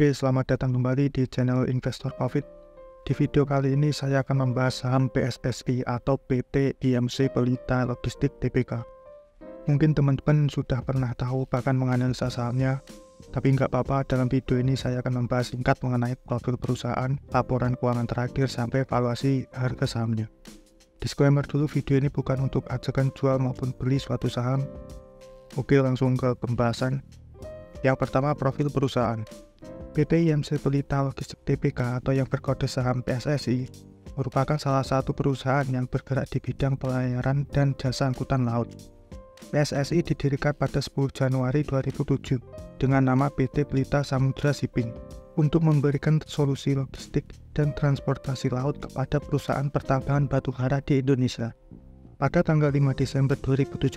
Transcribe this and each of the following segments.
Oke, selamat datang kembali di channel Investor Profit. Di video kali ini saya akan membahas saham PSSI atau PT IMC Pelita Logistik Tbk. Mungkin teman-teman sudah pernah tahu bahkan menganalisa sahamnya, tapi nggak apa-apa, dalam video ini saya akan membahas singkat mengenai profil perusahaan, laporan keuangan terakhir, sampai valuasi harga sahamnya. Disclaimer dulu, video ini bukan untuk ajakan jual maupun beli suatu saham. Oke, langsung ke pembahasan. Yang pertama, profil perusahaan. PT IMC Pelita Logistik Tbk atau yang berkode saham PSSI merupakan salah satu perusahaan yang bergerak di bidang pelayaran dan jasa angkutan laut. PSSI didirikan pada 10 Januari 2007 dengan nama PT Pelita Samudra Shipping untuk memberikan solusi logistik dan transportasi laut kepada perusahaan pertambangan batubara di Indonesia. Pada tanggal 5 Desember 2017,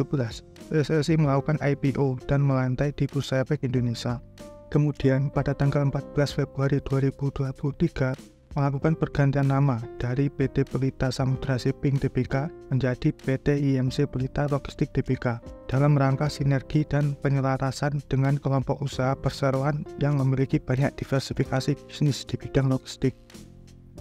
PSSI melakukan IPO dan melantai di Bursa Efek Indonesia. Kemudian pada tanggal 14 Februari 2023 melakukan pergantian nama dari PT Pelita Samudra Shipping Tbk menjadi PT IMC Pelita Logistik Tbk dalam rangka sinergi dan penyelarasan dengan kelompok usaha perseroan yang memiliki banyak diversifikasi bisnis di bidang logistik.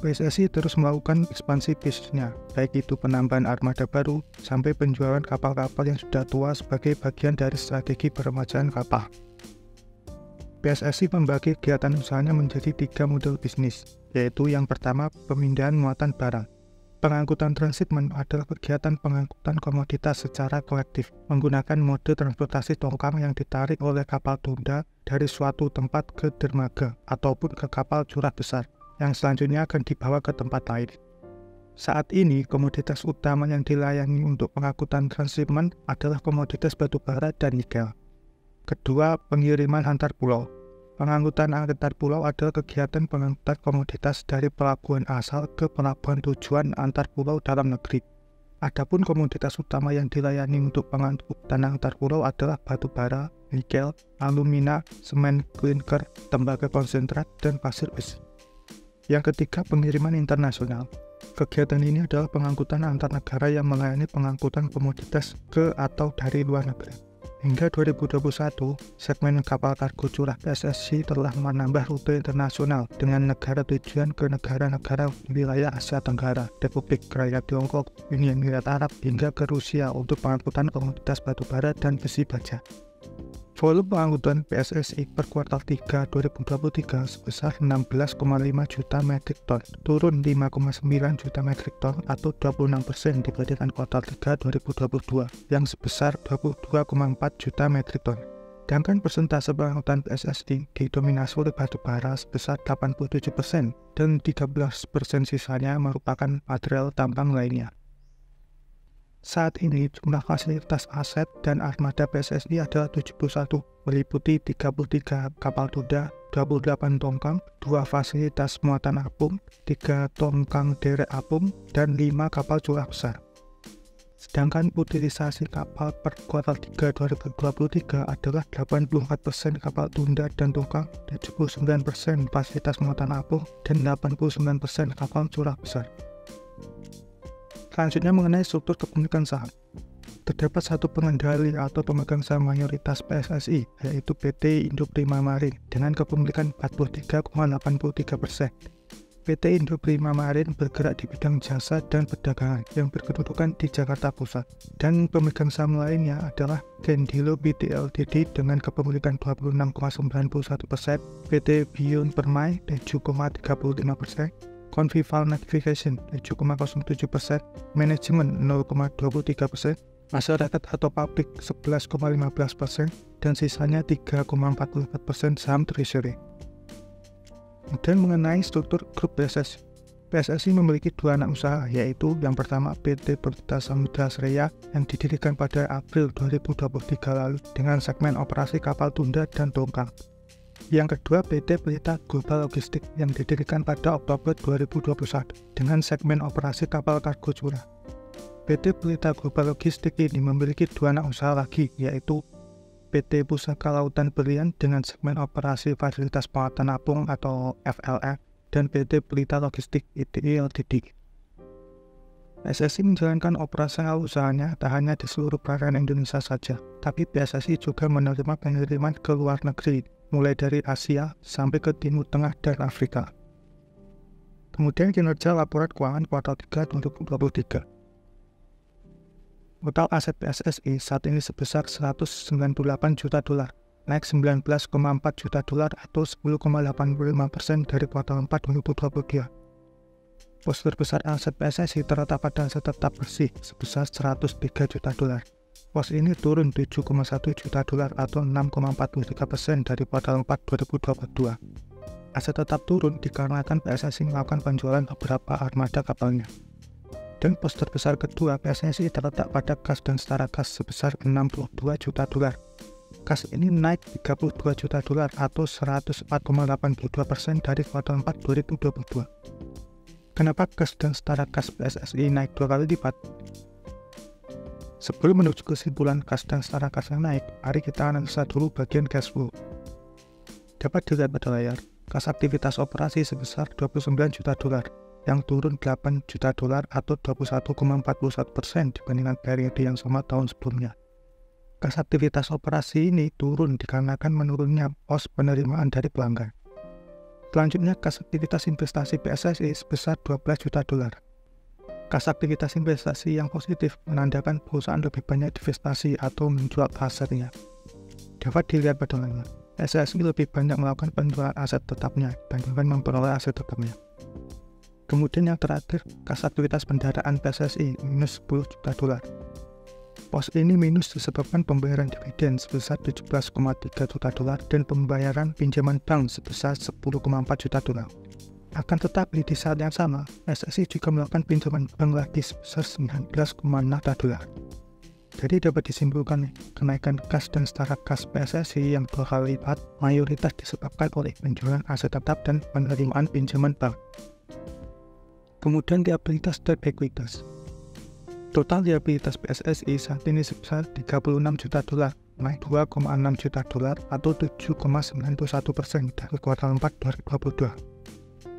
PSSI terus melakukan ekspansi bisnisnya, baik itu penambahan armada baru sampai penjualan kapal-kapal yang sudah tua sebagai bagian dari strategi peremajaan kapal. PSSI membagi kegiatan usahanya menjadi 3 model bisnis, yaitu yang pertama, pemindahan muatan barang. Pengangkutan transshipment adalah kegiatan pengangkutan komoditas secara kolektif menggunakan mode transportasi tongkang yang ditarik oleh kapal tunda dari suatu tempat ke dermaga ataupun ke kapal curah besar, yang selanjutnya akan dibawa ke tempat lain. Saat ini, komoditas utama yang dilayani untuk pengangkutan transshipment adalah komoditas batubara dan nikel. Kedua, pengiriman antar pulau. Pengangkutan antar pulau adalah kegiatan pengangkutan komoditas dari pelabuhan asal ke pelabuhan tujuan antar pulau dalam negeri. Adapun komoditas utama yang dilayani untuk pengangkutan antar pulau adalah batubara, nikel, alumina, semen, klinker, tembaga konsentrat, dan pasir besi. Yang ketiga, pengiriman internasional. Kegiatan ini adalah pengangkutan antar negara yang melayani pengangkutan komoditas ke atau dari luar negeri. Hingga 2021, segmen kapal kargo curah PSSI telah menambah rute internasional dengan negara tujuan ke negara-negara wilayah Asia Tenggara, Republik Rakyat Tiongkok, Uni Emirat Arab, hingga ke Rusia untuk pengangkutan komoditas batubara dan besi baja. Volume pengangkutan PSSI per kuartal 3 2023 sebesar 16,5 juta metrik ton, turun 5,9 juta metrik ton atau 26% dibandingkan kuartal 3 2022 yang sebesar 22,4 juta metrik ton. Sedangkan persentase pengangkutan PSSI didominasi oleh batubara sebesar 87% dan 13% sisanya merupakan material tambang lainnya. Saat ini jumlah fasilitas aset dan armada PSSI adalah 71, meliputi 33 kapal tunda, 28 tongkang, 2 fasilitas muatan apung, 3 tongkang derek apung, dan 5 kapal curah besar. Sedangkan utilisasi kapal per kuartal 3 2023 adalah 84% kapal tunda dan tongkang, 79% fasilitas muatan apung, dan 89% kapal curah besar. Selanjutnya mengenai struktur kepemilikan saham. Terdapat satu pengendali atau pemegang saham mayoritas PSSI, yaitu PT Indo Prima Marine dengan kepemilikan 43,83%. PT Indo Prima Marine bergerak di bidang jasa dan perdagangan yang berkedudukan di Jakarta Pusat. Dan pemegang saham lainnya adalah Gendilo BT Ltd dengan kepemilikan 26,91%, PT Beyond Permai 7,35%, Convival Navigation 7,07%, manajemen 0,23%, masyarakat atau publik 11,15%, dan sisanya 3,44% saham treasury. Dan mengenai struktur grup PSSI. PSSI memiliki 2 anak usaha, yaitu yang pertama PT Pelita Samudra Sreya yang didirikan pada April 2023 lalu dengan segmen operasi kapal tunda dan tongkang. Yang kedua, PT Pelita Global Logistik yang didirikan pada Oktober 2021 dengan segmen operasi kapal kargo curah. PT Pelita Global Logistik ini memiliki 2 anak usaha lagi, yaitu PT Pusaka Lautan Berlian dengan segmen operasi fasilitas muatan apung atau FLF dan PT Pelita Logistik ITI Ltd. PSSI menjalankan operasional usahanya tak hanya di seluruh perairan Indonesia saja, tapi PSSI juga menerima pengiriman ke luar negeri mulai dari Asia sampai ke Timur Tengah dan Afrika. Kemudian kinerja laporan keuangan kuartal 3 2023. Total aset PSSI saat ini sebesar 198 juta dolar, naik 19,4 juta dolar atau 10,85% dari kuartal 4 2023. Pos terbesar aset PSSI terletak pada aset tetap bersih sebesar 103 juta dolar. Pos ini turun 7,1 juta dolar atau 6,43% dari kuartal 4 2022. Aset tetap turun dikarenakan PSSI melakukan penjualan beberapa armada kapalnya. Dan pos terbesar kedua PSSI terletak pada kas dan setara kas sebesar 62 juta dolar. Kas ini naik 32 juta dolar atau 104,82% dari kuartal 4 2022. Kenapa kas dan setara kas PSSI naik 2 kali lipat? Sebelum menuju kesimpulan kas dan setara kas yang naik, mari kita analisa dulu bagian cash flow. Dapat dilihat pada layar, kas aktivitas operasi sebesar 29 juta dolar, yang turun 8 juta dolar atau 21,41% dibandingkan periode yang sama tahun sebelumnya. Kas aktivitas operasi ini turun dikarenakan menurunnya pos penerimaan dari pelanggan. Selanjutnya, kas aktivitas investasi PSSI sebesar 12 juta dolar. Kas aktivitas investasi yang positif menandakan perusahaan lebih banyak investasi atau menjual asetnya. Dapat dilihat pada layar, PSSI lebih banyak melakukan penjualan aset tetapnya dibandingkan memperoleh aset tetapnya. Kemudian yang terakhir, kas aktivitas pendanaan PSSI minus 10 juta dolar. Pos ini minus disebabkan pembayaran dividen sebesar 17,3 juta dolar dan pembayaran pinjaman bank sebesar 10,4 juta dolar. Akan tetapi di saat yang sama, PSSI juga melakukan pinjaman bank lagi sebesar 19,6 juta dolar. Jadi dapat disimpulkan kenaikan kas dan setara kas PSSI yang 2 kali lipat mayoritas disebabkan oleh penjualan aset tetap dan penerimaan pinjaman bank. Kemudian liabilitas dan ekuitas. Total liabilitas PSSI saat ini sebesar 36 juta dolar, naik 2,6 juta dolar atau 7,91% dari kuartal 4 2022.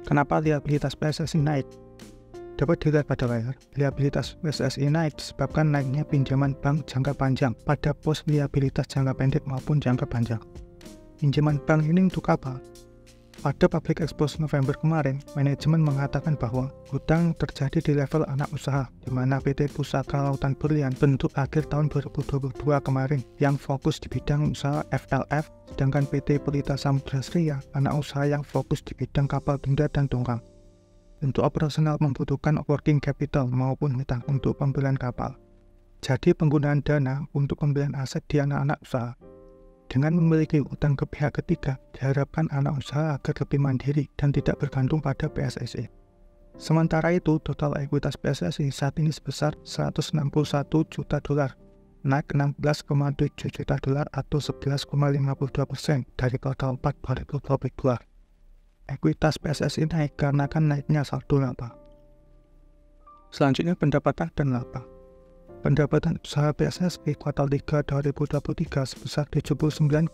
Kenapa liabilitas PSSI naik? Dapat dilihat pada layar, liabilitas PSSI naik disebabkan naiknya pinjaman bank jangka panjang pada pos liabilitas jangka pendek maupun jangka panjang. Pinjaman bank ini untuk apa? Pada public expose November kemarin, manajemen mengatakan bahwa hutang terjadi di level anak usaha, di mana PT Pusaka Lautan Berlian bentuk akhir tahun 2022 kemarin yang fokus di bidang usaha FLF, sedangkan PT Pelita Samudra Sria, anak usaha yang fokus di bidang kapal tunda dan tongkang. Untuk operasional membutuhkan working capital maupun hutang untuk pembelian kapal. Jadi penggunaan dana untuk pembelian aset di anak-anak usaha. Dengan memiliki utang ke pihak ketiga, diharapkan anak usaha agar lebih mandiri dan tidak bergantung pada PSSI. Sementara itu, total ekuitas PSSI saat ini sebesar 161 juta dolar, naik 16,7 juta dolar atau 11,52% dari kuartal 4 2022. Ekuitas PSSI naik karena naiknya saldo laba. Selanjutnya pendapatan dan laba. Pendapatan usaha PSSI kuartal 3 2023 sebesar 79,3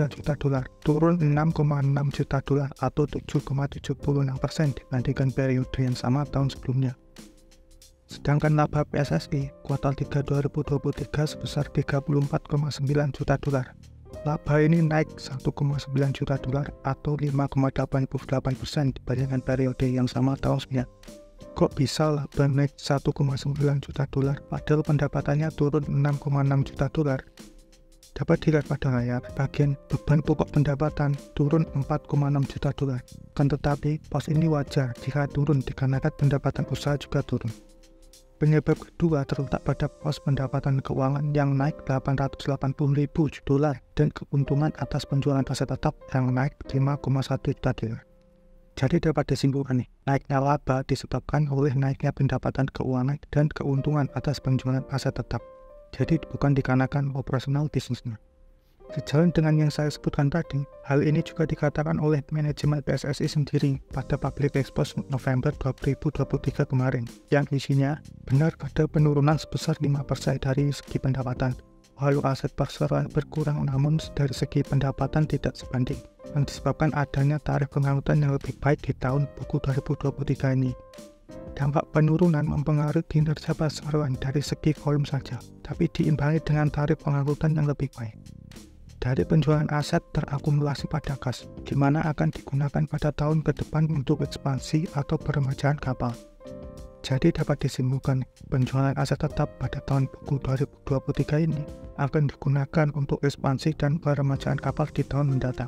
juta dolar, turun 6,6 juta dolar atau 7,76% dibandingkan periode yang sama tahun sebelumnya. Sedangkan laba PSSI kuartal 3 2023 sebesar 34,9 juta dolar. Laba ini naik 1,9 juta dolar atau 5,88% dibandingkan periode yang sama tahun sebelumnya. Kok bisa laba naik 1,9 juta dolar padahal pendapatannya turun 6,6 juta dolar? Dapat dilihat pada layar, bagian beban pokok pendapatan turun 4,6 juta dolar. Kan tetapi, pos ini wajar jika turun dikarenakan pendapatan usaha juga turun. Penyebab kedua terletak pada pos pendapatan keuangan yang naik 880.000 dolar dan keuntungan atas penjualan aset tetap yang naik 5,1 juta dolar. Jadi dapat disimpulkan naiknya laba disebabkan oleh naiknya pendapatan keuangan dan keuntungan atas penjualan aset tetap. Jadi bukan dikarenakan operasional bisnisnya. Sejalan dengan yang saya sebutkan tadi, hal ini juga dikatakan oleh manajemen PSSI sendiri pada public expose November 2023 kemarin, yang isinya benar ada penurunan sebesar 5% dari segi pendapatan. Lalu aset perseroan berkurang namun dari segi pendapatan tidak sebanding, yang disebabkan adanya tarif pengangkutan yang lebih baik di tahun buku 2023 ini. Dampak penurunan mempengaruhi kinerja perseroan dari segi volume saja, tapi diimbangi dengan tarif pengangkutan yang lebih baik. dari penjualan aset terakumulasi pada kas, di mana akan digunakan pada tahun ke depan untuk ekspansi atau peremajaan kapal. Jadi dapat disimpulkan, penjualan aset tetap pada tahun buku 2023 ini akan digunakan untuk ekspansi dan peremajaan kapal di tahun mendatang.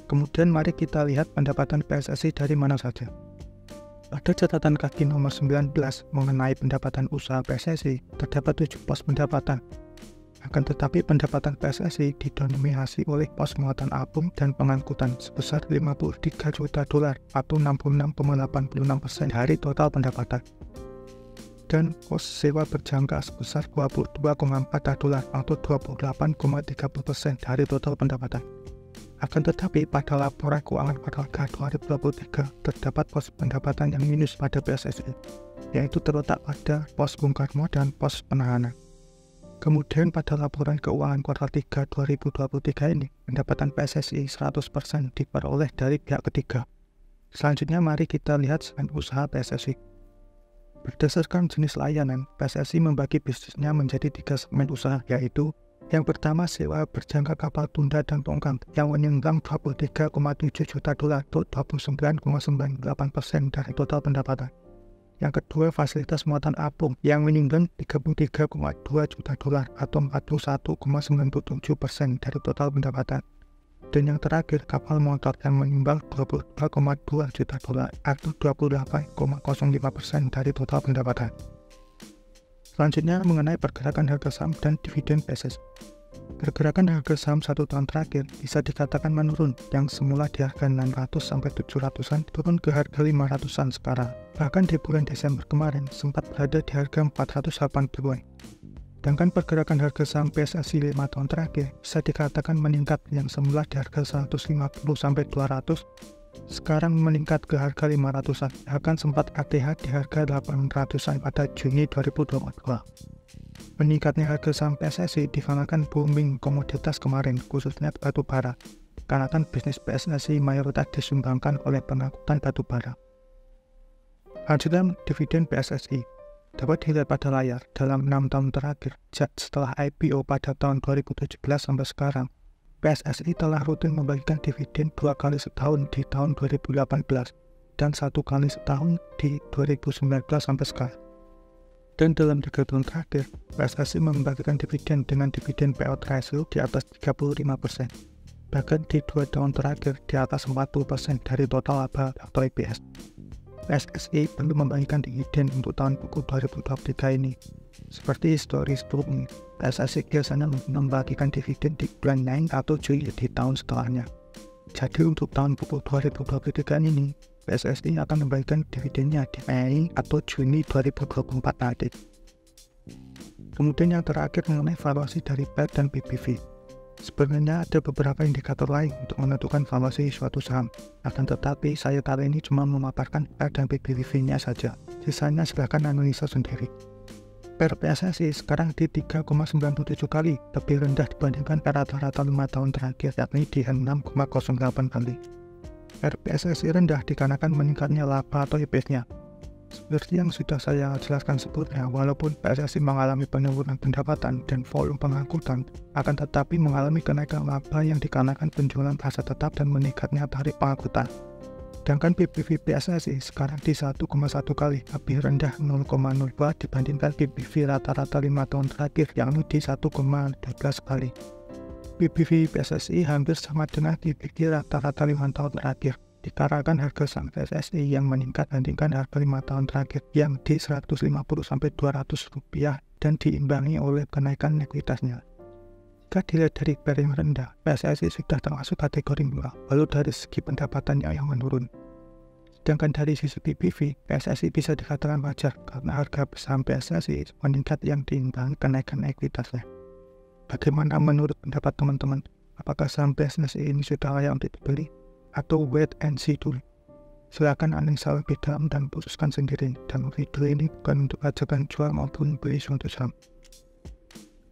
Kemudian mari kita lihat pendapatan PSSI dari mana saja. Pada catatan kaki nomor 19 mengenai pendapatan usaha PSSI, terdapat 7 pos pendapatan. Akan tetapi pendapatan PSSI didominasi oleh pos muatan apung dan pengangkutan sebesar 53 juta dolar atau 66,86% dari total pendapatan. Dan pos sewa berjangka sebesar 22,4 dolar atau 28,30% dari total pendapatan. Akan tetapi pada laporan keuangan kuartal 2023 terdapat pos pendapatan yang minus pada PSSI, yaitu terletak pada pos bongkar muat dan pos penahanan. Kemudian pada laporan keuangan kuartal 3 2023 ini, pendapatan PSSI 100% diperoleh dari pihak ketiga. Selanjutnya mari kita lihat segmen usaha PSSI. Berdasarkan jenis layanan, PSSI membagi bisnisnya menjadi 3 segmen usaha, yaitu yang pertama sewa berjangka kapal tunda dan tongkang yang menyumbang 23,7 juta dolar atau 29,98% dari total pendapatan. Yang kedua, fasilitas muatan apung yang menyumbang 33,2 juta dolar atau 41,97% dari total pendapatan. Dan yang terakhir, kapal motor yang menyumbang 22,2 juta dolar atau 28,05% dari total pendapatan. Selanjutnya mengenai pergerakan harga saham dan dividen PSSI. Pergerakan harga saham 1 tahun terakhir bisa dikatakan menurun, yang semula di harga 600 sampai 700-an turun ke harga 500-an sekarang. Bahkan di bulan Desember kemarin sempat berada di harga 480-an. Sedangkan pergerakan harga saham PSSI 5 tahun terakhir bisa dikatakan meningkat, yang semula di harga 150 sampai 200 sekarang meningkat ke harga 500-an. Bahkan sempat ATH di harga 800-an pada Juni 2022. Meningkatnya harga saham PSSI dikarenakan booming komoditas kemarin, khususnya batu bara. Karena kan bisnis PSSI mayoritas disumbangkan oleh pengangkutan batu bara. Selanjutnya dividen PSSI. Dapat dilihat pada layar, dalam 6 tahun terakhir, setelah IPO pada tahun 2017 sampai sekarang, PSSI telah rutin membagikan dividen 2 kali setahun di tahun 2018 dan 1 kali setahun di 2019 sampai sekarang. Dan dalam 3 tahun terakhir, PSSI membagikan dividen dengan dividen payout ratio di atas 35%. Bahkan di 2 tahun terakhir di atas 40% dari total laba atau EPS. PSSI perlu membagikan dividen untuk tahun buku 2023 ini. Seperti histori sebelumnya, PSSI biasanya membagikan dividen di bulan Mei atau Juli di tahun setelahnya. Jadi untuk tahun buku 2023 ini, PSSI akan membagikan dividennya di Mei atau Juni 2024 nanti. Kemudian yang terakhir mengenai valuasi dari PER dan PBV. Sebenarnya ada beberapa indikator lain untuk menentukan valuasi suatu saham. Akan tetapi saya kali ini cuma memaparkan PER dan PBV-nya saja. Sisanya silahkan analisa sendiri. PER PSSI sekarang di 3,97 kali, lebih rendah dibandingkan PER rata-rata 5 tahun terakhir, yakni di 6,08 kali. PER PSSI rendah dikarenakan meningkatnya laba atau EPS-nya. Seperti yang sudah saya jelaskan sebelumnya, walaupun PSSI mengalami penurunan pendapatan dan volume pengangkutan, akan tetapi mengalami kenaikan laba yang dikarenakan penjualan aset tetap dan meningkatnya tarif pengangkutan. Sedangkan PBV PSSI sekarang di 1,1 kali, lebih rendah 0,02 dibandingkan PBV rata-rata 5 tahun terakhir, yakni di 1,12 kali. PBV PSSI hampir sama dengan PBV rata-rata 5 tahun terakhir, dikarenakan harga saham PSSI yang meningkat dibandingkan harga 5 tahun terakhir yang di 150-200 rupiah dan diimbangi oleh kenaikan likuiditasnya. Jika dilihat dari PER yang rendah, PSSI sudah termasuk kategori murah, walau dari segi pendapatannya yang menurun. Sedangkan dari sisi PBV, PSSI bisa dikatakan wajar karena harga saham PSSI meningkat yang diimbangi kenaikan likuiditasnya. Bagaimana menurut pendapat teman-teman? Apakah saham PSSI ini sudah layak untuk dibeli? Atau wait and see dulu? Silakan analisa lebih dalam dan putuskan sendiri, dan video ini bukan untuk ajakan jual maupun beli suatu saham.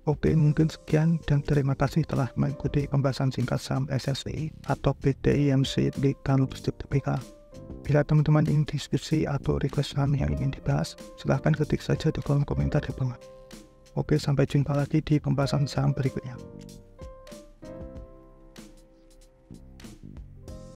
Oke, mungkin sekian dan terima kasih telah mengikuti pembahasan singkat saham PSSI atau PT IMC di kanal TPK. Bila teman-teman ingin diskusi atau request saham yang ingin dibahas, silahkan ketik saja di kolom komentar di bawah. Oke, sampai jumpa lagi di pembahasan saham berikutnya.